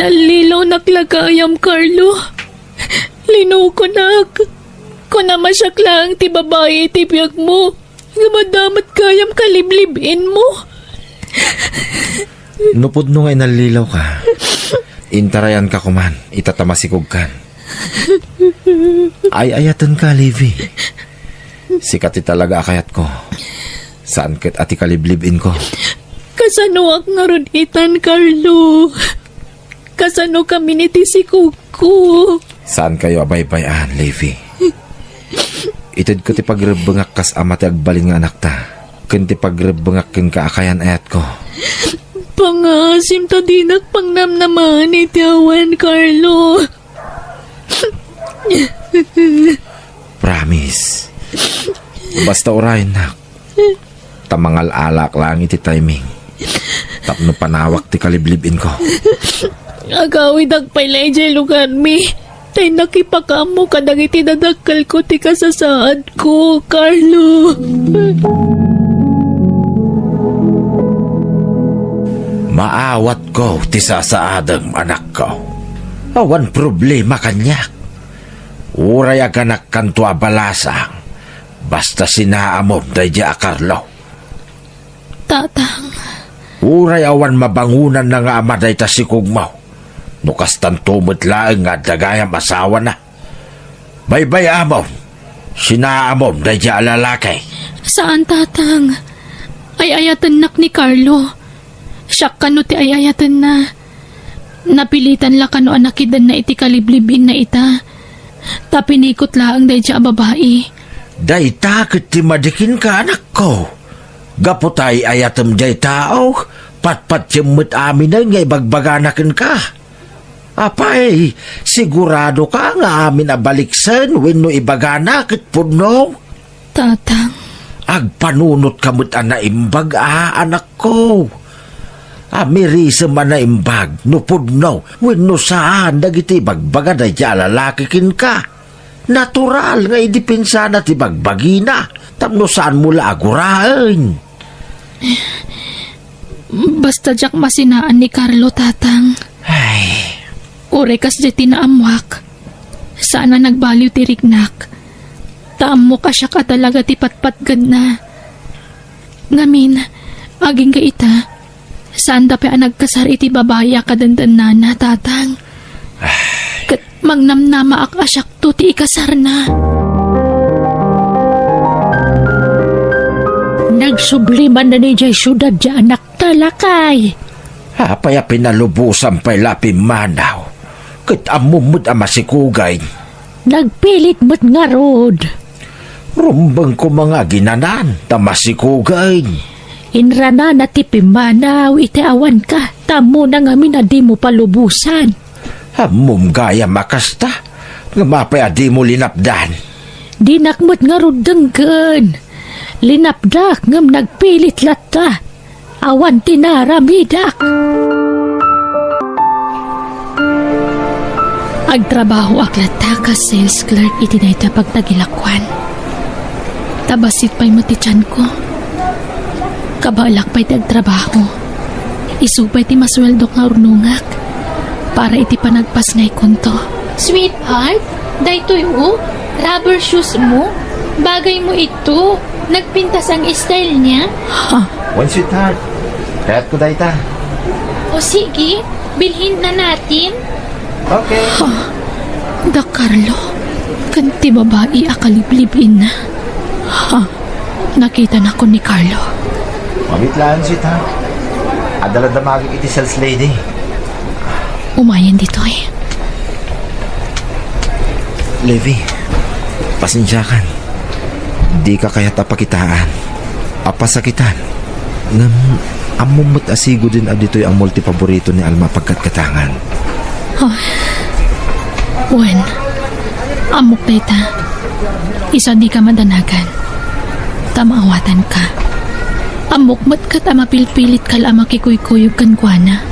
nalilaw naklagayam, Carlo. Lino ko nak. Kung na masyak lang ti babae ti biyag mo, gamadamat kayam kaliblibin mo. Nupod no ngay nalilaw ka. Intarayan ka kuman, itatamasikog kan. Ay-ayatan ka, Levi. Sikati talaga akayat ko. Saan ket ati kaliblibin ko? Kasano ak nga ron itan, Carlo. Kasano kami ni tisikog ko. Saan kayo abay-bayan, Levi? Itid ko ti pagrebengak kas ama ti agbalin nga anak ta. Ken ti pagrebengak ken kaakayan ayat ko. Pangasim ta dinak pangnamnaman iti awan, Carlo. Promise. Basta orayin na. Tamangal alak lang iti timing. Tapno panawak ti kaliblibin ko. Agawid agpaylay jay lugar mi. Tay nakipakamo kadag iti dadakkel ko ti kasasaad ko, Carlo. Maawat ko ti sasaadang anak ko. Awan problema kanyak. Uray aganak kanto abalasang. Basta sinaamon day a Carlo. Tatang. Uray awan mabangunan na nga ama day tasikog mo. Nukas tantumot laeng nga dagayang asawa na. Baybay amon. Sinaamon day a lalaki. Saan, tatang? Ay-ayatan nak ni Carlo. Siyak kano ti ay-ayatan na. Napilitan la kano anakidan na iti kaliblibin na ita. Tapinikot laang day a babae. Day takot ti madikin ka anak ko. Gaputay ayatem jay tao. Patpat yamut amin na ngay bagbaganakin ka. Apay, sigurado ka nga amin abaliksen wenno ibaganakit puno. Tatang. Agpanunot kamut ana imbag anak ko. Amirisa man na imbag no pudno wenno saan dagiti bagbaga day lalaki kin ka. Natural nga idipinsa na ti bagbagina. Tapno saan mula aguraan. Basta jak masinaan ni Carlo, tatang. Ay, Ure kas di tinaamwak. Sana nagbaliw ti rignak. Taam mo ka siya ka talaga ti patpatgad na. Ngamin, aging ka ita. Saan dapat nagkasar iti babaya kadandan na, tatang? Kat magnamnama ak asyak to ti ikasar na. Nagsubliman na ni Jay syudad ja anak talakay. apay a pinalubusan pa'y lapim manaw. Kat amumud ama si Kugay. Nagpilit mo't nga rod. Rumbang ko mga ginanan, tama si Kugay. Inrana na tipimanaw, iti awan ka. Tamo na nga minadi mo palubusan. Amum gaya makasta, nga mapay adi mo linapdan. Dinakmot nga rod denggan. Linapdak ngam nagpilit lata. Awan tinaramidak. Agtrabaho aklata ka sales clerk iti na ita pagtagilakwan. Tabasit pa'y matichan ko. Kabalak pa'y tagtrabaho. Isupay ti masweldo nga urnungak. Para iti panagpas ngay konto. Sweetheart, daytoy rubber shoes mo. Bagay mo ito. Nagpintas ang style niya. One sweetheart, kaya't ko dayta. O sige, bilhin na natin. Okay. Da Carlo, kanti babae akaliblibin na. Nakita na ko ni Carlo. Mabitlaan sweetheart. Adaladamagig iti sales lady. Umayan dito eh. Levi, pasensyakan. Di ka kaya tapakitaan. Apasakitan. Ngam, amumot asigo din adito'y ang multi-paborito ni Alma pagkatkatangan. Wen, amok na ita. Isa di ka madanagan. Tamaawatan ka. Amok mat ka tamapilpilit ka lama kikuykuyog kan kuana.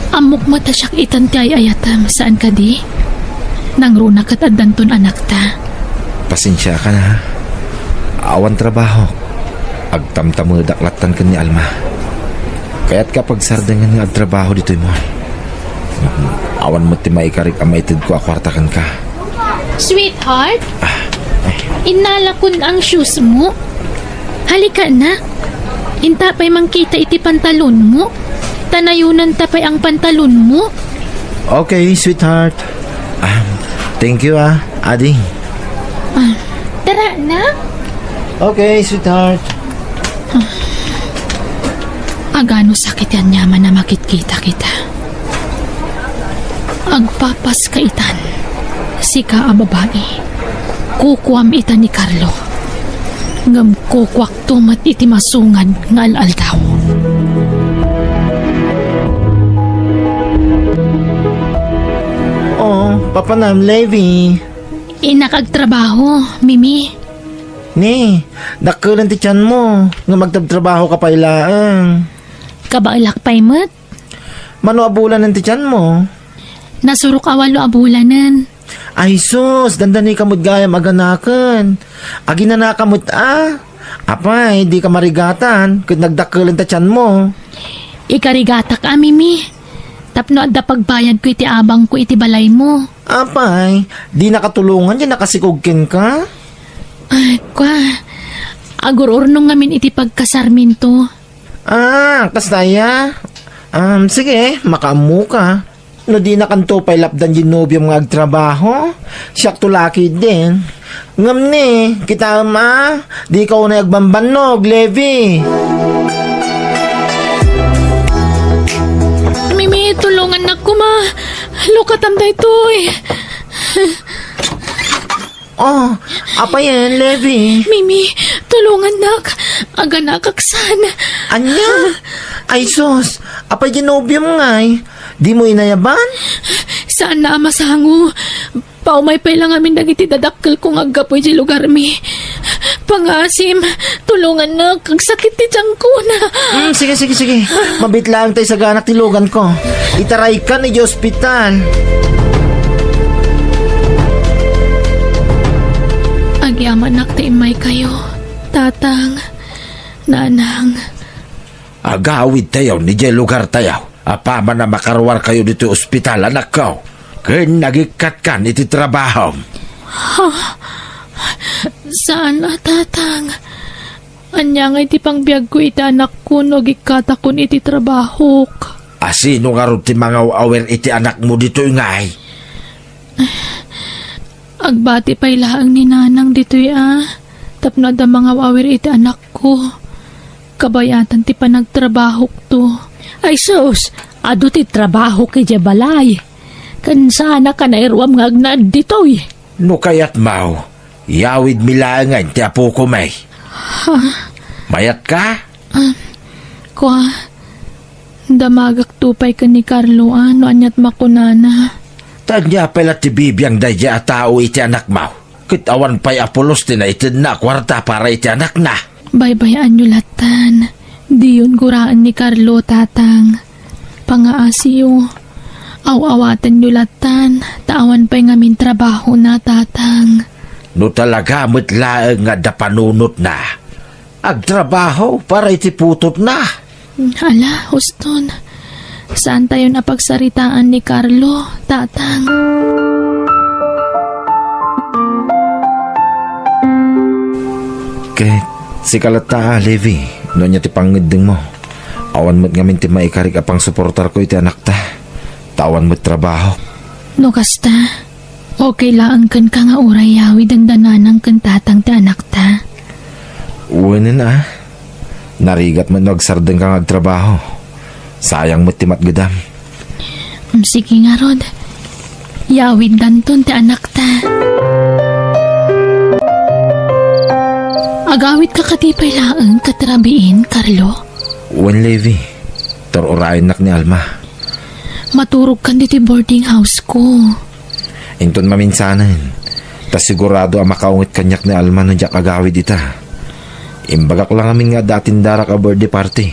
Amok mata siyak itan ti ayatam saan ka di? Nang runa kat adanton anak ta. Pasensya ka na. Awan trabaho. Agtamtamudak latan ka ni Alma. Kaya't kapag sardangan nga agtrabaho dito'y mo. Awan mo ti maikarik ang maitid ko akwartakan ka. Sweetheart? Inalakon ang shoes mo? Halika na. Intapay mangkita iti pantalon mo. Tanayunan tapay ang pantalon mo. Okay, sweetheart. Thank you Ading. Tara na. Okay, sweetheart. Agano sakit yan yaman na makikita kita. Agpapas ka itan. Sika a babae. Kukuam ita ni Carlo. Ngam kukwak tumat iti masungad nga alaldaw. Oh, papanam, Levi. Inakagtrabaho, Mimi. Ni, nakulan ti tiyan mo. Nga magtabtrabaho ka pa ilaan. Kabailak pa'y mat. Mano abulan ng ti tiyan mo? Nasurok awalo abulanan. Ay sus, dandani kamut gayam aganakan. Agi na nakamut Apay, di ka marigatan. Kung nagdakulan ti tiyan mo. Ikarigata ka, Mimi. Tapno adda pagbayad ko iti abang ko iti balay mo. Apay, di nakatulungan yan nakasikugkin ka. Ay, kwa. Agururnong ngamin iti pagkasarminto. Kastaya. Sige, makaamu ka. No di nakanto pa'y lapdan yung nobyo mga agtrabaho. Siyak tulaki din. Ngam ni, kita di ka unay agbambanog, Levi. Mimi, tulungan na ko, ma. Lukatam da ito eh. Oh, apa yan, Levi? Mimi, tulungan nak. Aga nakaksan. Anya? Ay sus, apay ginobyo mo ngay. Di mo inayaban? Saan na masango? Paumay pa lang amin dagiti dadakkel kong agapoy di lugar mi. Pangasim, tulungan na. Kag sakit ti tiyang ko na. Sige. Mabit lang tayo sa ganak tilugan ko. Itaray ka ni hospital. Agyaman naktaimay kayo. Tatang, nanang. Agawid tayo ni jay lugar tayo. Apa man na makarwar kayo dito ospital, anak ko. Kaya nagikat ka iti trabaho. Saan na, tatang? Anya nga iti pangbiag ko iti anak ko no gikatakon iti trabaho. Asino nga rin ti mga awer iti anak mo dito ngay? Agbati pa'y laang ni nanang dito'y Tapno da mga awer iti anak ko. Kabayatan ti panagtrabaho to. Ay sus, ado ti trabaho kay balay. Kan sana ka na irwam nga agnad ditoy. No kayat mau, yawid milangan ti apo ko may. Mayat ka? Kwa, damagak tupay ka ni Carlo no anyat makunana. Tanya pala ti bibiyang daya tao iti anak mau. Kitawan pa'y apulos ti na iti na kwarta para iti anak na. Baybayan nyo latan. Di yun guraan ni Carlo, tatang. Pangaasiyo. Awawatan nyo latan. Taan pa'y ngamin trabaho na, tatang. No talaga laeng nga dapanunot na. Agtrabaho para iti putot na. Hala, Huston. Saan tayo napagsaritaan ni Carlo, tatang? Kahit si Kalata, Levi, no niya ti pangideng mo. Awan mo't ngamin ti maikarik apang suportar ko iti anak ta. Tawan mo't trabaho. No kasta, okay lang kan ka nga uray yawi dandananang kan tatang ti anak ta. Uwanin Narigat mo nagsardeng kang agtrabaho. Sayang mo't ti matgudam. Sige nga, Rod. Yawid danton ti anak ta. Agawit ka katipay laang katrabiin, Carlo. Uwan, Levi. Torurayin nak ni Alma. Maturog kan diti boarding house ko. Inton maminsanan. Tas sigurado ang makaungit kanyak ni Alma na diyak agawid ita. Imbagak lang amin nga dating darak a birthday party.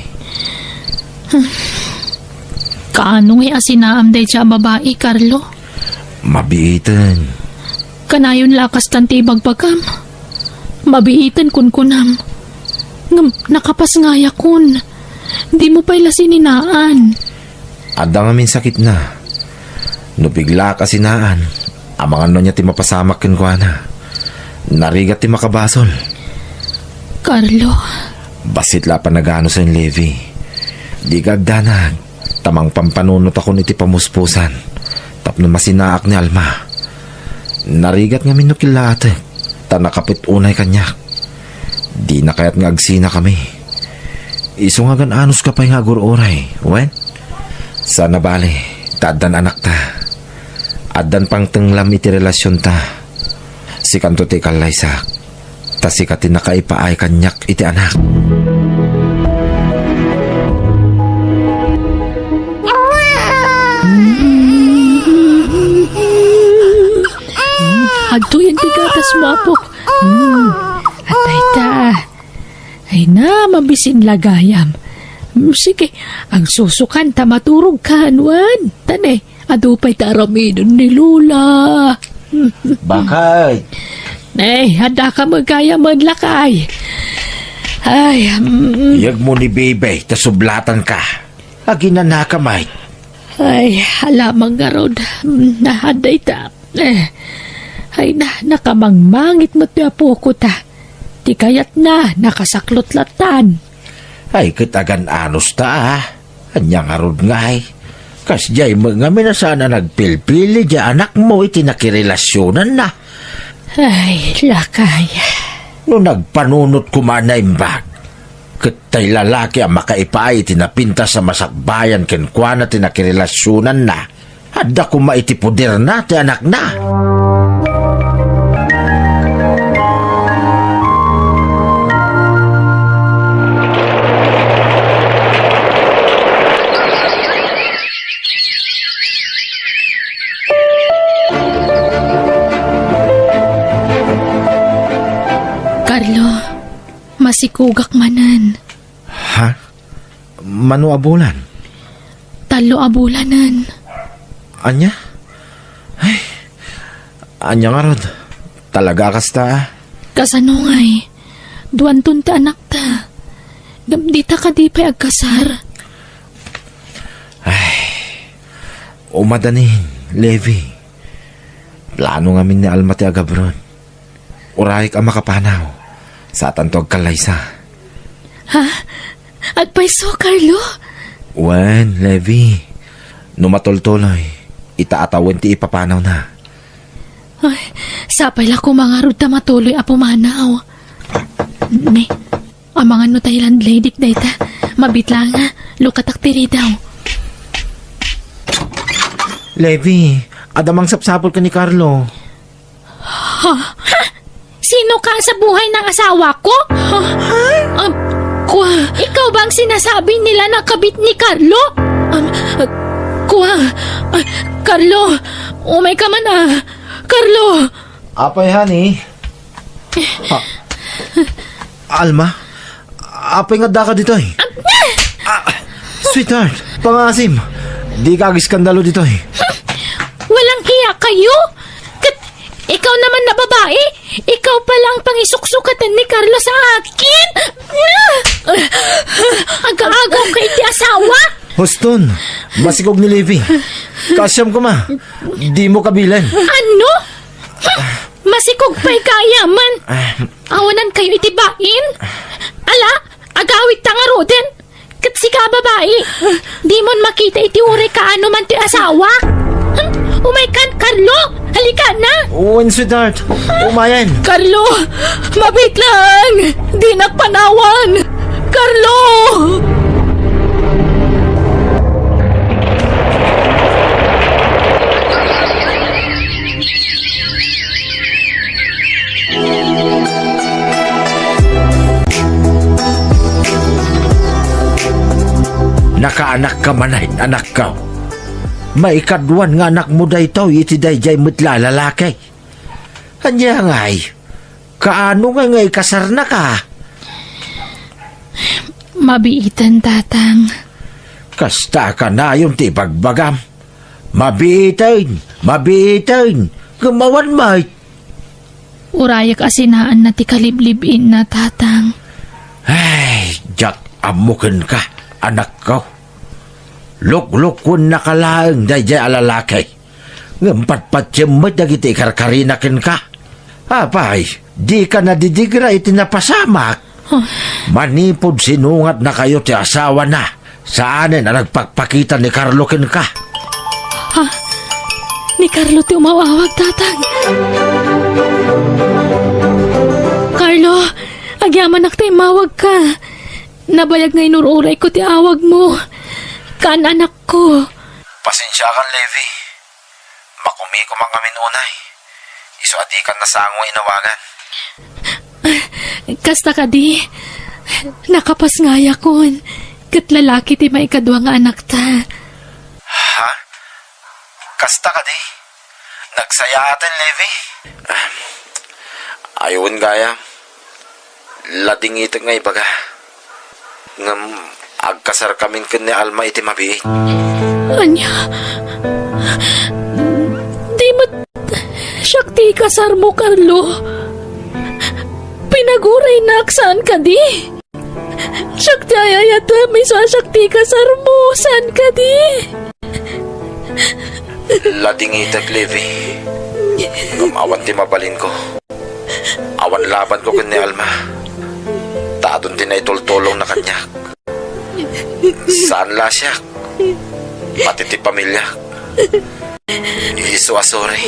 Kaano ngay asinaam day siya babae, Carlo? Mabiitan. Kanayon lakas tanti bagbagam. Mabiitan kunkunam. Nakapas nga yakun. Di mo pa'y lasininaan. Ada nga min sakit na. No bigla kasinaan, amang ano niya ti mapasamak kin kwa na. Narigat ti makabasol. Carlo, Basit la pa nagano sa Levi. Di gagdanag. Tamang pampanunot ako niti pamuspusan. Tapno masinaak ni Alma. Narigat nga minukilate. Ta nakapit unay kanyak. Di na kaya't nga agsina kami. Iso nga anos ka pa'y nga guroray. Wen? Sana bali. Tadan anak ta. Adan pang tenglam iti relasyon ta. Si kanto ti kalaysak. Ta si kati nakaipaay kanyak iti anak. Adto yan ti gatas mo, apok. Atay ta. Ay na, mabisin lagayam. Sige, ang susukan ta maturog ka, Anwan. Tane, adupay ta aramidon ni Lula. Bakay? Eh, handa ka magkaya madlakay. Ay, Yag mo ni bebe, tasublatan ka. Agi na nakamay. ay, halamang garod. Nahaday ta. Ay na, nakamangmangit mo ti apo ko ta. Ti kayat na, nakasaklot latan. Ay, kitagan anos ta Anyang arod nga ay. Kas jay mga minasana nagpilpili di anak mo iti nakirelasyonan na. Ay, lakay. No nagpanunot kumana imbag. Kitay lalaki ang makaipaay iti napinta sa masakbayan kenkwana ti nakirelasyonan na. Hadda kuma iti puder na ti anak na. Carlo, masikugak manan. Ha? Mano abulan? Talo abulanan. Anya? Ay, anya nga rod. Talaga kasta. Kasanungay, duwantun ta anak ta. Gamdita ka di pa agkasar. Umadanin, Levi. Plano ngamin ni Alma ti agabron. Uray ka makapanaw. Sa tantog kalaysa. Ha? Agpaiso, Carlo? Wen, Levi. Numatultuloy. Itaatawin ti ipapanaw na. Ay, sapay la ko mga rod ta matuloy apumanaw. Ne, amangan no tayo landlady dayta. Mabitla nga, lukatak tiri daw. Levi, adamang sapsapol ka ni Carlo. Sino ka sa buhay ng asawa ko? Kwa, Ikaw bang sinasabi nila na kabit ni Carlo? kwa, Carlo, umay ka man Carlo. Apay, honey. Alma, apay nga da ka dito eh. Sweetheart, pangasim. Di ka agiskandalo dito eh. Walang hiya kayo? Ikaw naman na babae? Ikaw palang pangisuksukatan ni Carlo sa akin? Aga-agaw ka iti asawa? Huston, masigog ni Levi. Kasyam ko ma. Di mo kabilan. Ano? Masikog pa'y kayaman. Awanan kayo itibain? Ala, agawit ta nga roden. Kat si ka babae. Di mon makita iti uri ka ano man ti asawa. Umay kan, Carlo. Halika na. Uwan, sweetheart. Umayan. Carlo, mabit lang. Di nakpanawan. Carlo! Nakaanak ka manay, anak ka. Maikadwan nga anak mo dayto, iti dayjay mitla lalaki. Kanya ngay, kaano nga ngay kasar na ka? Mabiitan, tatang. Kasta ka na yung tibagbagam. Mabiitin, gumawan may. Urayak asinaan na ti kaliblibin na, tatang. Ay, jak amukin ka, anak ko. Luk-lukun na kalaang dayjay alalaki. Ngampat-patsyamot dagiti karkarinakin ka. Apay, di ka nadidigra iti napasamak. Manipod sinungat na kayo ti asawa na. Saanin na nagpagpakita ni Carlo ken ka. Ni Carlo ti umawawag, tatang. Carlo, agyaman tayo mawag ka. Nabayag ngay nururay ko ti awag mo. Kaan anak ko. Pasensya kan, Levi. Makumi ko mga minunay. Iso adi kan nasango inawagan. Kasta ka di. Nakapasngaya kon. Kat lalaki ti maikadwa nga anak ta. Ha? Kasta ka di? Nagsaya atin, Levi. Ayun gaya. Lading ito nga ibaga. Ngam agkasar kamin kun ni Alma iti mabiit. Anya? Di mo Shakti kasar mo, Carlo. Pinaguray na saan ka di? Shakti ayayata, may Shakti kasar mo. Saan ka di? Lading itag, Levi. Ngam awan ti mabalin ko. Awan laban ko kun ni Alma. Taadon din na itultulong na kanya. Saan la siya? Pati ti pamilya. Iso asori.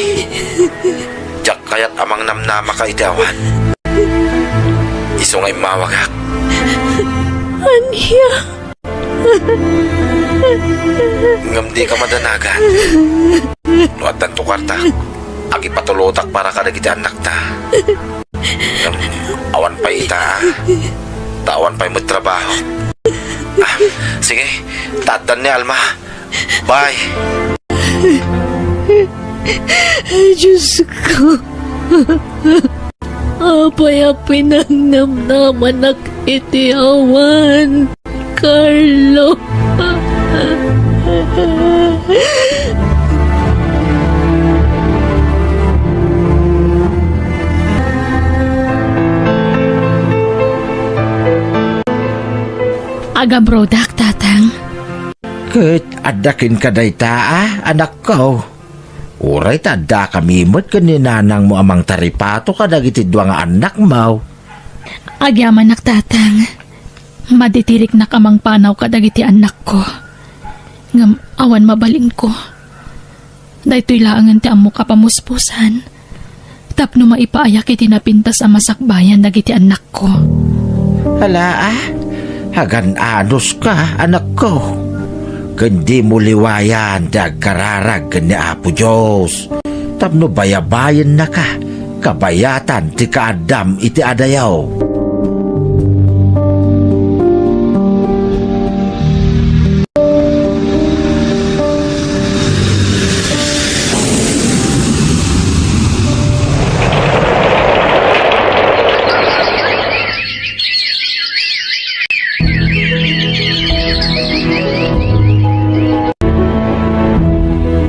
Jak kayat amang namnama ka itawan. Iso nga'y mawagak. Anya? Ngam di ka madanagan. Nuat ng tukarta. Agi patulutak para ka nagiti anak ta. Ngam awan pa ita. Tawan pa'y magtrabaho. Sige, tatan ni Alma. Bye. Diyos ko. Apay-apay nang namnaman ak itiawan, Carlo. Aga brodak, tatang. Ket adakin ka dayta anak ko. Uray tada kamimot kaninanang mo amang taripato ka dagiti dua nga anak mo. Agyaman nak tatang. Maditirik na kamang panaw ka dagiti anak ko. Ngam awan mabalin ko. Daytoy laangan ti ammo kapamuspusan. Tapno maipaayak iti napintas a masakbayan dagiti anak ko. Hala hagan anos ka anak ko. Kundi mo liwayan dagkararag ni Apo Diyos. Tapno bayabayan na ka. Kabayatan ti kaadam iti adayaw.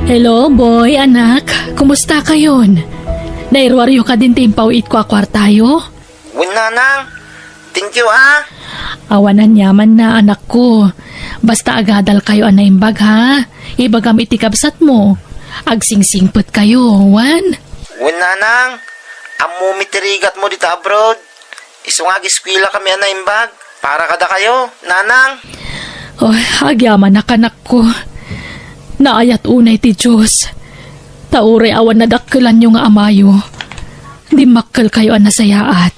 Hello, boy, anak. Kumusta kayon? Nairwaryo ka din timpaw it ko akwartayo? Winanang. Thank you, Awanan yaman na, anak ko. Basta agadal kayo anaimbag, ha? Ibagam itikabsat mo. Agsingsingput kayo, wan? Winanang. Amo mitirigat mo dito abroad. Isungag eskwela kami anaimbag. Para kada kayo, nanang. Oh, agyaman na kanak ko. Naayat unay ti Diyos. Taure awan nadakkelan yung nga amayo. Di makkel kayo ang nasayaat.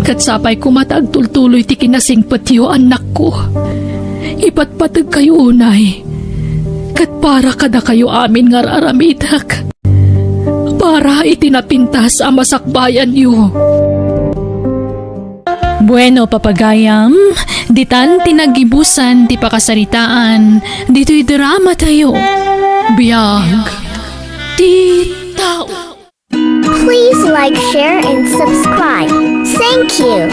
Katsapay kumatag tultuloy ti kinasingpet yo anak ko. Ipatpatag kayo unay. Kat para kada kayo amin nga aramidak. Para itinapintas ang masakbayan yo. Bueno, papagayam, ditan tinagibusan ti pakasaritaan, dito'y drama tayo. Biyag, ti tao. Please like, share, and subscribe. Thank you.